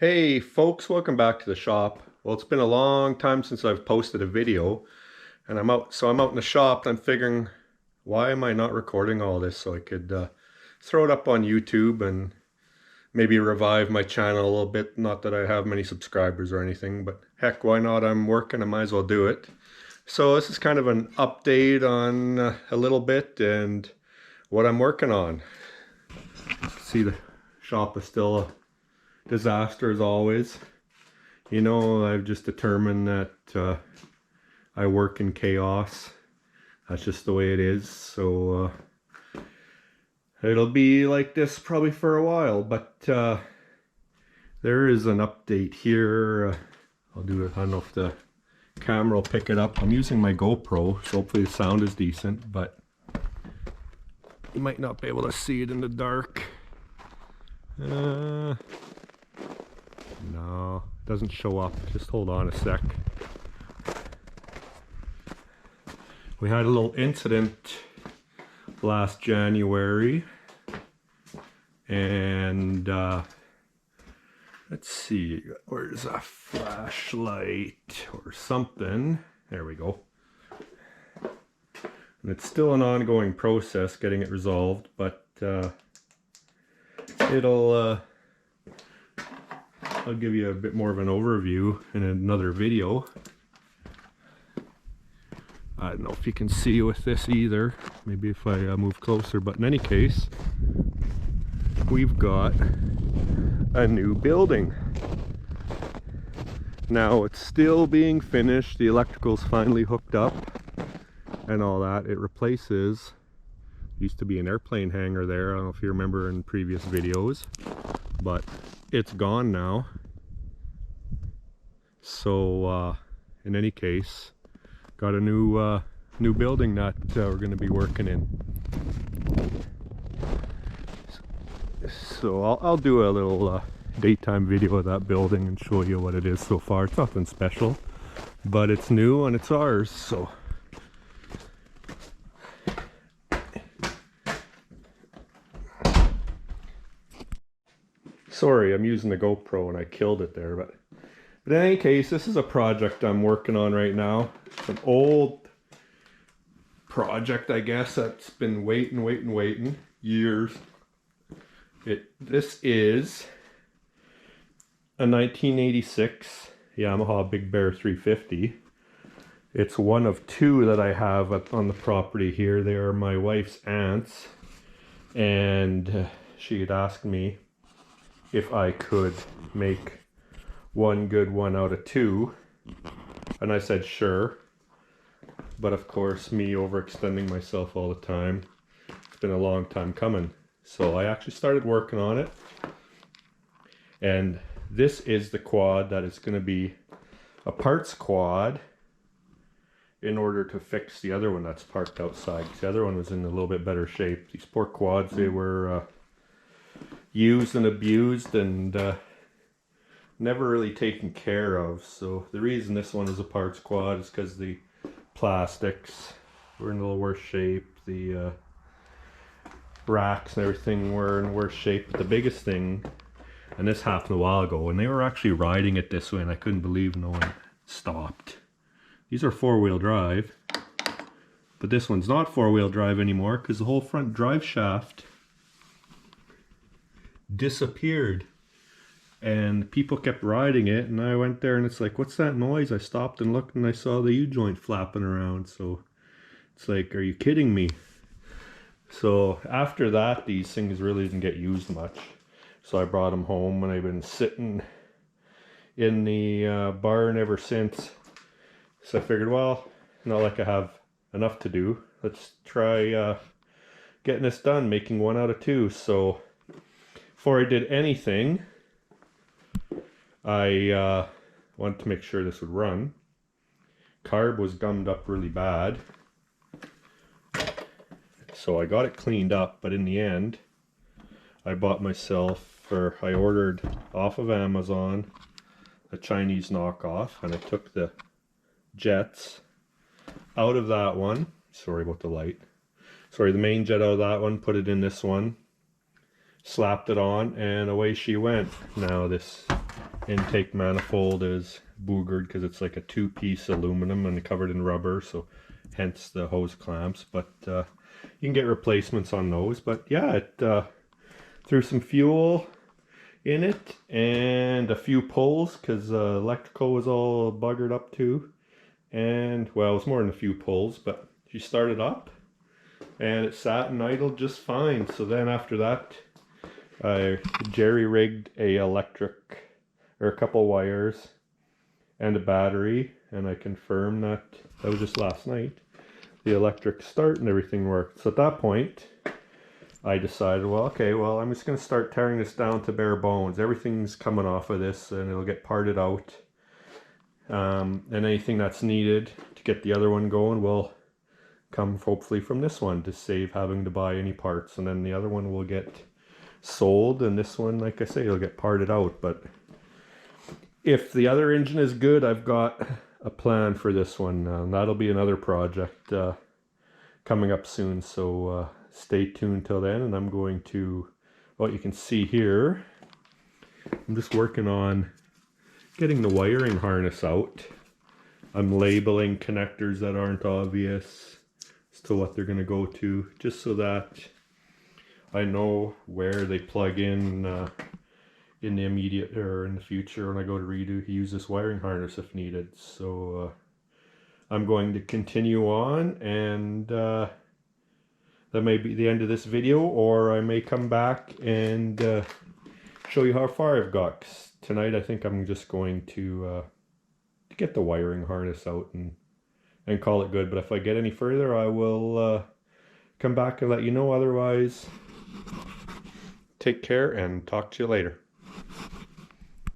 Hey folks, welcome back to the shop. Well, it's been a long time since I've posted a video, and I'm out in the shop and I'm figuring, why am I not recording all this so I could throw it up on YouTube and maybe revive my channel a little bit. Not that I have many subscribers or anything, but heck, why not? I'm working, I might as well do it. So this is kind of an update on a little bit and what I'm working on. See, the shop is still a disaster as always. You know, I've just determined that I work in chaos. That's just the way it is. So it'll be like this probably for a while, but there is an update here. I'll do it. I don't know if the camera will pick it up. I'm using my GoPro, so hopefully the sound is decent, but you might not be able to see it in the dark. No, it doesn't show up. Just hold on a sec. We had a little incident last January, and let's see, where's a flashlight or something? There we go. And it's still an ongoing process getting it resolved, but I'll give you a bit more of an overview in another video. I don't know if you can see with this either. Maybe if I move closer, but in any case, we've got a new building. Now it's still being finished. The electrical's finally hooked up and all that. It replaces, used to be an airplane hangar there. I don't know if you remember in previous videos, but it's gone now. So in any case, got a new building that we're going to be working in. So I'll do a little daytime video of that building and show you what it is so far. It's nothing special, but it's new and it's ours. So sorry, I'm using the GoPro and I killed it there, but in any case, this is a project I'm working on right now. It's an old project, I guess, that's been waiting years. This is a 1986 Yamaha Big Bear 350. It's one of two that I have on the property here. They are my wife's aunts, and she had asked me if I could make one good one out of two, and I said sure. But of course, me overextending myself all the time, it's been a long time coming. So I actually started working on it, and this is the quad that is going to be a parts quad in order to fix the other one that's parked outside. The other one was in a little bit better shape. These poor quads, they were used and abused and never really taken care of. So the reason this one is a parts quad is because the plastics were in a little worse shape. The racks and everything were in worse shape. But the biggest thing, and this happened a while ago, and they were actually riding it this way, and I couldn't believe no one stopped. These are four-wheel drive, but this one's not four-wheel drive anymore because the whole front drive shaft disappeared. And people kept riding it, and I went there and it's like, what's that noise? I stopped and looked and I saw the U-joint flapping around. So it's like, are you kidding me? So after that, these things really didn't get used much. So I brought them home, and I've been sitting in the barn ever since. So I figured, well, not like I have enough to do. Let's try getting this done, making one out of two. So before I did anything, I wanted to make sure this would run. Carb was gummed up really bad, so I got it cleaned up, but in the end I bought myself, or I ordered off of Amazon, a Chinese knockoff, and I took the jets out of that one. Sorry about the light. Sorry, the main jet out of that one, put it in this one, slapped it on, and away she went. Now this intake manifold is boogered because it's like a two-piece aluminum and covered in rubber, so hence the hose clamps. But you can get replacements on those. But yeah, it threw some fuel in it and a few pulls because electrical was all buggered up too. And well, it was more than a few pulls, but she started up and it sat and idled just fine. So then after that, I jerry-rigged a couple wires and a battery, and I confirmed that was just last night. The electric start and everything worked. So at that point, I decided, well, okay, well, I'm just going to start tearing this down to bare bones. Everything's coming off of this, and it'll get parted out. And anything that's needed to get the other one going will come hopefully from this one to save having to buy any parts. And then the other one will get sold, and this one, like I say, it'll get parted out. But if the other engine is good, I've got a plan for this one. That'll be another project coming up soon, so stay tuned till then. And I'm going to, what you can see here, I'm just working on getting the wiring harness out. I'm labeling connectors that aren't obvious as to what they're going to go to, just so that I know where they plug in the immediate or in the future when I go to use this wiring harness if needed. So I'm going to continue on, and that may be the end of this video, or I may come back and show you how far I've got. 'Cause tonight I think I'm just going to get the wiring harness out and call it good. But if I get any further, I will come back and let you know. Otherwise, take care and talk to you later.